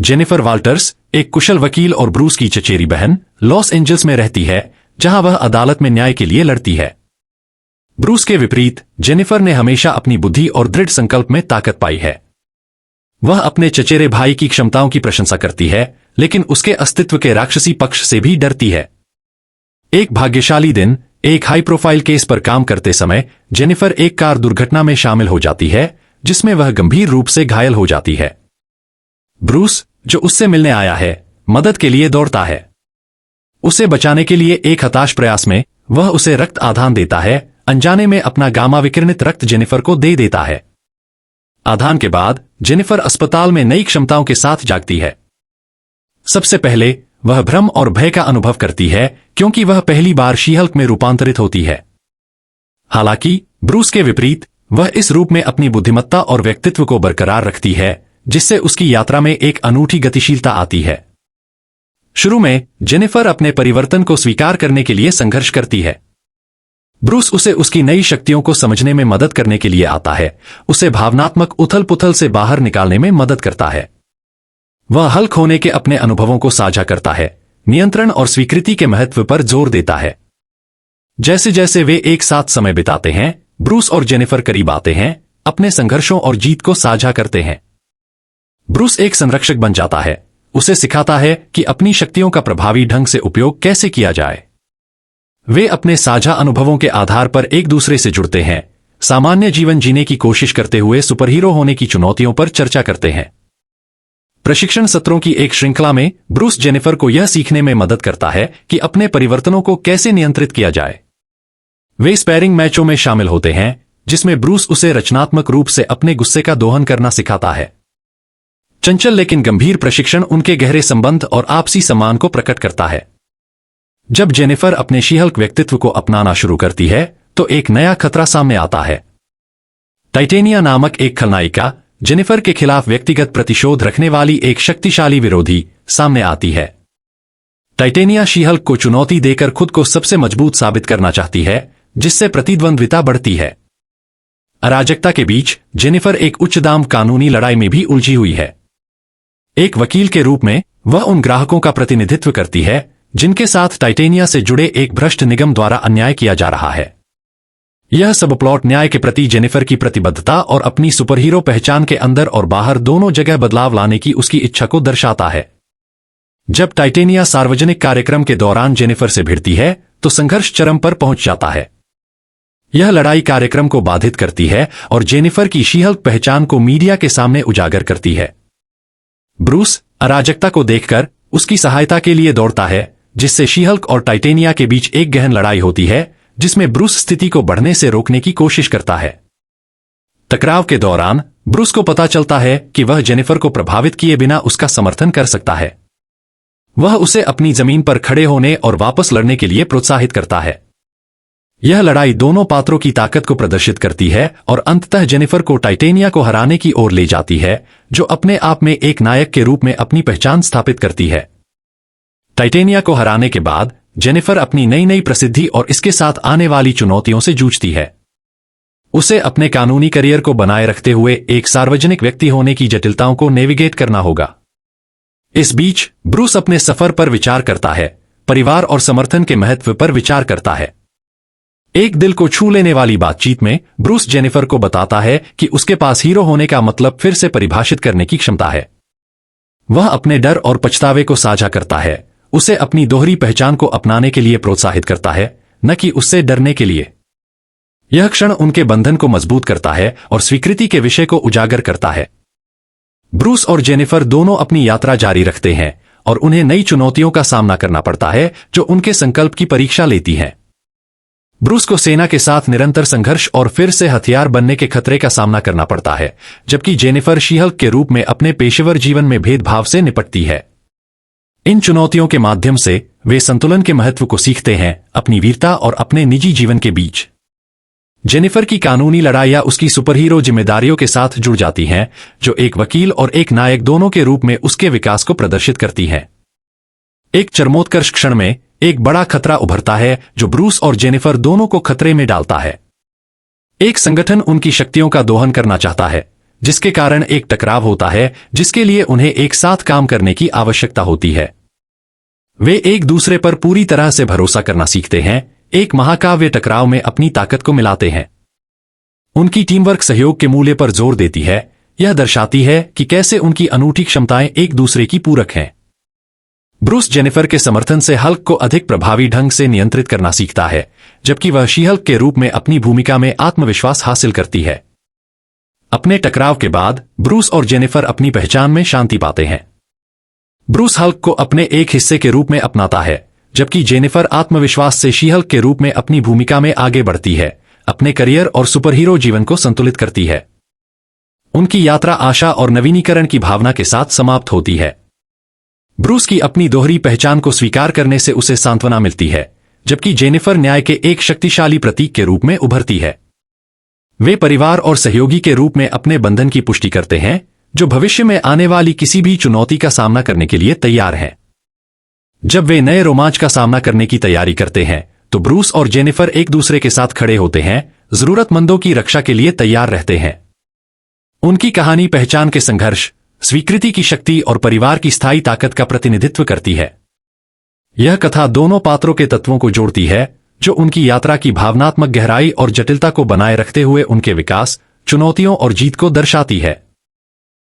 Jennifer Walters एक कुशल वकील और ब्रूस की चचेरी बहन लॉस एंजल्स में रहती है, जहां वह अदालत में न्याय के लिए लड़ती है। ब्रूस के विपरीत जेनिफर ने हमेशा अपनी बुद्धि और दृढ़ संकल्प में ताकत पाई है। वह अपने चचेरे भाई की क्षमताओं की प्रशंसा करती है, लेकिन उसके अस्तित्व के राक्षसी पक्ष से भी डरती है। एक भाग्यशाली दिन एक हाई प्रोफाइल केस पर काम करते समय जेनिफर एक कार दुर्घटना में शामिल हो जाती है, जिसमें वह गंभीर रूप से घायल हो जाती है। ब्रूस, जो उससे मिलने आया है, मदद के लिए दौड़ता है। उसे बचाने के लिए एक हताश प्रयास में वह उसे रक्त आधान देता है। अनजाने में अपना गामा विकिरणित रक्त जेनिफर को दे देता है। आधान के बाद जेनिफर अस्पताल में नई क्षमताओं के साथ जागती है। सबसे पहले वह भ्रम और भय का अनुभव करती है, क्योंकि वह पहली बार शी-हल्क में रूपांतरित होती है। हालांकि ब्रूस के विपरीत वह इस रूप में अपनी बुद्धिमत्ता और व्यक्तित्व को बरकरार रखती है, जिससे उसकी यात्रा में एक अनूठी गतिशीलता आती है। शुरू में जेनिफर अपने परिवर्तन को स्वीकार करने के लिए संघर्ष करती है। ब्रूस उसे उसकी नई शक्तियों को समझने में मदद करने के लिए आता है, उसे भावनात्मक उथल-पुथल से बाहर निकालने में मदद करता है। वह हल्क होने के अपने अनुभवों को साझा करता है, नियंत्रण और स्वीकृति के महत्व पर जोर देता है। जैसे जैसे वे एक साथ समय बिताते हैं, ब्रूस और जेनिफर करीब आते हैं, अपने संघर्षों और जीत को साझा करते हैं। ब्रूस एक संरक्षक बन जाता है, उसे सिखाता है कि अपनी शक्तियों का प्रभावी ढंग से उपयोग कैसे किया जाए। वे अपने साझा अनुभवों के आधार पर एक दूसरे से जुड़ते हैं, सामान्य जीवन जीने की कोशिश करते हुए सुपरहीरो होने की चुनौतियों पर चर्चा करते हैं। प्रशिक्षण सत्रों की एक श्रृंखला में ब्रूस जेनिफर को यह सीखने में मदद करता है कि अपने परिवर्तनों को कैसे नियंत्रित किया जाए। वे स्पैरिंग मैचों में शामिल होते हैं, जिसमें ब्रूस उसे रचनात्मक रूप से अपने गुस्से का दोहन करना सिखाता है। चंचल लेकिन गंभीर प्रशिक्षण उनके गहरे संबंध और आपसी सम्मान को प्रकट करता है। जब जेनिफर अपने शी-हल्क व्यक्तित्व को अपनाना शुरू करती है, तो एक नया खतरा सामने आता है। टाइटेनिया नामक एक खलनायिका जेनिफर के खिलाफ व्यक्तिगत प्रतिशोध रखने वाली एक शक्तिशाली विरोधी सामने आती है। टाइटेनिया शी-हल्क को चुनौती देकर खुद को सबसे मजबूत साबित करना चाहती है, जिससे प्रतिद्वंद्विता बढ़ती है। अराजकता के बीच जेनिफर एक उच्च दाम कानूनी लड़ाई में भी उलझी हुई है। एक वकील के रूप में वह उन ग्राहकों का प्रतिनिधित्व करती है जिनके साथ टाइटेनिया से जुड़े एक भ्रष्ट निगम द्वारा अन्याय किया जा रहा है। यह सब प्लॉट न्याय के प्रति जेनिफर की प्रतिबद्धता और अपनी सुपरहीरो पहचान के अंदर और बाहर दोनों जगह बदलाव लाने की उसकी इच्छा को दर्शाता है। जब टाइटेनिया सार्वजनिक कार्यक्रम के दौरान जेनिफर से भिड़ती है, तो संघर्ष चरम पर पहुंच जाता है। यह लड़ाई कार्यक्रम को बाधित करती है और जेनिफर की शी-हल्क पहचान को मीडिया के सामने उजागर करती है। ब्रूस अराजकता को देखकर उसकी सहायता के लिए दौड़ता है, जिससे शी-हल्क और टाइटेनिया के बीच एक गहन लड़ाई होती है, जिसमें ब्रूस स्थिति को बढ़ने से रोकने की कोशिश करता है। टकराव के दौरान ब्रूस को पता चलता है कि वह जेनिफर को प्रभावित किए बिना उसका समर्थन कर सकता है। वह उसे अपनी जमीन पर खड़े होने और वापस लड़ने के लिए प्रोत्साहित करता है। यह लड़ाई दोनों पात्रों की ताकत को प्रदर्शित करती है और अंततः जेनिफर को टाइटेनिया को हराने की ओर ले जाती है, जो अपने आप में एक नायक के रूप में अपनी पहचान स्थापित करती है। टाइटेनिया को हराने के बाद जेनिफर अपनी नई नई प्रसिद्धि और इसके साथ आने वाली चुनौतियों से जूझती है। उसे अपने कानूनी करियर को बनाए रखते हुए एक सार्वजनिक व्यक्ति होने की जटिलताओं को नेविगेट करना होगा। इस बीच ब्रूस अपने सफर पर विचार करता है, परिवार और समर्थन के महत्व पर विचार करता है। एक दिल को छू लेने वाली बातचीत में ब्रूस जेनिफर को बताता है कि उसके पास हीरो होने का मतलब फिर से परिभाषित करने की क्षमता है। वह अपने डर और पछतावे को साझा करता है, उसे अपनी दोहरी पहचान को अपनाने के लिए प्रोत्साहित करता है, न कि उससे डरने के लिए। यह क्षण उनके बंधन को मजबूत करता है और स्वीकृति के विषय को उजागर करता है। ब्रूस और जेनिफर दोनों अपनी यात्रा जारी रखते हैं और उन्हें नई चुनौतियों का सामना करना पड़ता है, जो उनके संकल्प की परीक्षा लेती हैं। ब्रूस को सेना के साथ निरंतर संघर्ष और फिर से हथियार बनने के खतरे का सामना करना पड़ता है, जबकि जेनिफर शी-हल्क के रूप में अपने पेशेवर जीवन में भेदभाव से निपटती है। इन चुनौतियों के माध्यम से वे संतुलन के महत्व को सीखते हैं, अपनी वीरता और अपने निजी जीवन के बीच। जेनिफर की कानूनी लड़ाइयां उसकी सुपरहीरो जिम्मेदारियों के साथ जुड़ जाती हैं, जो एक वकील और एक नायक दोनों के रूप में उसके विकास को प्रदर्शित करती हैं। एक चरमोत्कर्ष क्षण में एक बड़ा खतरा उभरता है, जो ब्रूस और जेनिफर दोनों को खतरे में डालता है। एक संगठन उनकी शक्तियों का दोहन करना चाहता है, जिसके कारण एक टकराव होता है जिसके लिए उन्हें एक साथ काम करने की आवश्यकता होती है। वे एक दूसरे पर पूरी तरह से भरोसा करना सीखते हैं, एक महाकाव्य टकराव में अपनी ताकत को मिलाते हैं। उनकी टीमवर्क सहयोग के मूल्य पर जोर देती है, यह दर्शाती है कि कैसे उनकी अनूठी क्षमताएं एक दूसरे की पूरक हैं। ब्रूस जेनिफर के समर्थन से हल्क को अधिक प्रभावी ढंग से नियंत्रित करना सीखता है, जबकि वह शी हल्क के रूप में अपनी भूमिका में आत्मविश्वास हासिल करती है। अपने टकराव के बाद ब्रूस और जेनिफर अपनी पहचान में शांति पाते हैं। ब्रूस हल्क को अपने एक हिस्से के रूप में अपनाता है, जबकि जेनिफर आत्मविश्वास से शी हल्क के रूप में अपनी भूमिका में आगे बढ़ती है, अपने करियर और सुपरहीरो जीवन को संतुलित करती है। उनकी यात्रा आशा और नवीनीकरण की भावना के साथ समाप्त होती है। ब्रूस की अपनी दोहरी पहचान को स्वीकार करने से उसे सांत्वना मिलती है, जबकि जेनिफर न्याय के एक शक्तिशाली प्रतीक के रूप में उभरती है। वे परिवार और सहयोगी के रूप में अपने बंधन की पुष्टि करते हैं, जो भविष्य में आने वाली किसी भी चुनौती का सामना करने के लिए तैयार हैं। जब वे नए रोमांच का सामना करने की तैयारी करते हैं, तो ब्रूस और जेनिफर एक दूसरे के साथ खड़े होते हैं, जरूरतमंदों की रक्षा के लिए तैयार रहते हैं। उनकी कहानी पहचान के संघर्ष, स्वीकृति की शक्ति और परिवार की स्थायी ताकत का प्रतिनिधित्व करती है। यह कथा दोनों पात्रों के तत्वों को जोड़ती है, जो उनकी यात्रा की भावनात्मक गहराई और जटिलता को बनाए रखते हुए उनके विकास, चुनौतियों और जीत को दर्शाती है।